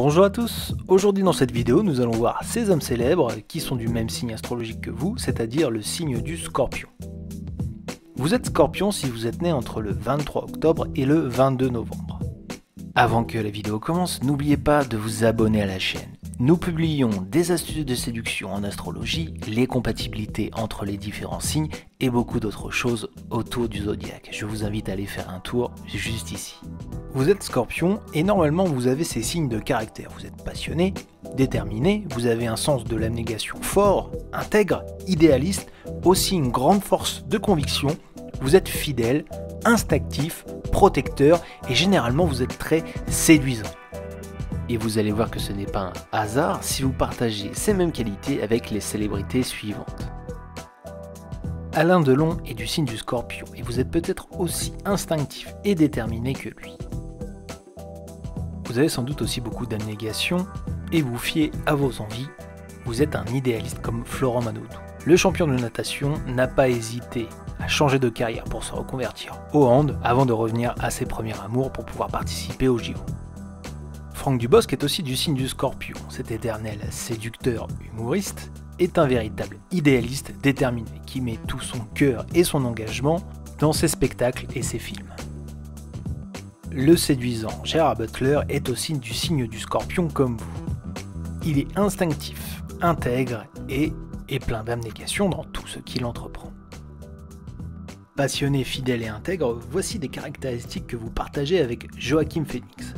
Bonjour à tous, aujourd'hui dans cette vidéo nous allons voir ces hommes célèbres qui sont du même signe astrologique que vous, c'est-à-dire le signe du Scorpion. Vous êtes Scorpion si vous êtes né entre le 23 octobre et le 22 novembre. Avant que la vidéo commence, n'oubliez pas de vous abonner à la chaîne. Nous publions des astuces de séduction en astrologie, les compatibilités entre les différents signes et beaucoup d'autres choses autour du zodiaque. Je vous invite à aller faire un tour juste ici. Vous êtes Scorpion et normalement vous avez ces signes de caractère. Vous êtes passionné, déterminé, vous avez un sens de l'abnégation fort, intègre, idéaliste, aussi une grande force de conviction, vous êtes fidèle, instinctif, protecteur et généralement vous êtes très séduisant. Et vous allez voir que ce n'est pas un hasard si vous partagez ces mêmes qualités avec les célébrités suivantes. Alain Delon est du signe du Scorpion et vous êtes peut-être aussi instinctif et déterminé que lui. Vous avez sans doute aussi beaucoup d'abnégation et vous fiez à vos envies. Vous êtes un idéaliste comme Florent Manodou. Le champion de natation n'a pas hésité à changer de carrière pour se reconvertir au hand avant de revenir à ses premiers amours pour pouvoir participer au JO. Franck Dubosc est aussi du signe du Scorpion. Cet éternel séducteur humoriste est un véritable idéaliste déterminé qui met tout son cœur et son engagement dans ses spectacles et ses films. Le séduisant Gérard Butler est aussi du signe du Scorpion comme vous. Il est instinctif, intègre et plein d'abnégation dans tout ce qu'il entreprend. Passionné, fidèle et intègre, voici des caractéristiques que vous partagez avec Joaquin Phoenix.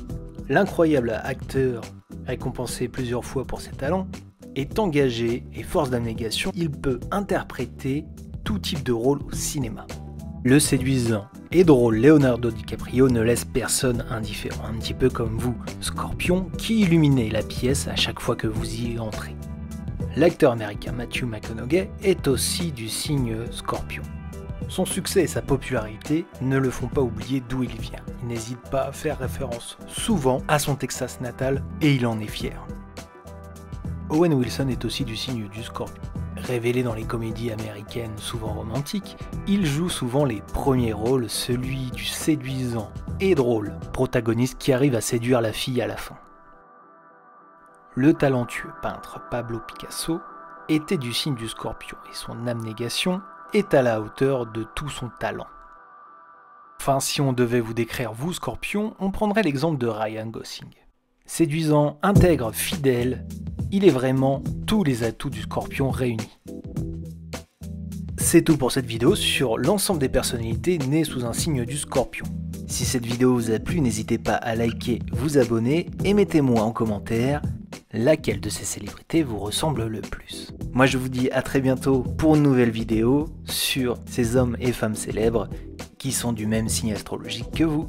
L'incroyable acteur, récompensé plusieurs fois pour ses talents, est engagé et force d'abnégation, il peut interpréter tout type de rôle au cinéma. Le séduisant et drôle Leonardo DiCaprio ne laisse personne indifférent, un petit peu comme vous, Scorpion, qui illuminez la pièce à chaque fois que vous y entrez. L'acteur américain Matthew McConaughey est aussi du signe Scorpion. Son succès et sa popularité ne le font pas oublier d'où il vient. Il n'hésite pas à faire référence souvent à son Texas natal et il en est fier. Owen Wilson est aussi du signe du Scorpion. Révélé dans les comédies américaines souvent romantiques, il joue souvent les premiers rôles, celui du séduisant et drôle protagoniste qui arrive à séduire la fille à la fin. Le talentueux peintre Pablo Picasso était du signe du Scorpion et son abnégation est à la hauteur de tout son talent. Enfin, si on devait vous décrire vous, Scorpion, on prendrait l'exemple de Ryan Gosling. Séduisant, intègre, fidèle, il est vraiment tous les atouts du Scorpion réunis. C'est tout pour cette vidéo sur l'ensemble des personnalités nées sous un signe du Scorpion. Si cette vidéo vous a plu, n'hésitez pas à liker, vous abonner et mettez-moi en commentaire laquelle de ces célébrités vous ressemble le plus. Moi je vous dis à très bientôt pour une nouvelle vidéo sur ces hommes et femmes célèbres qui sont du même signe astrologique que vous.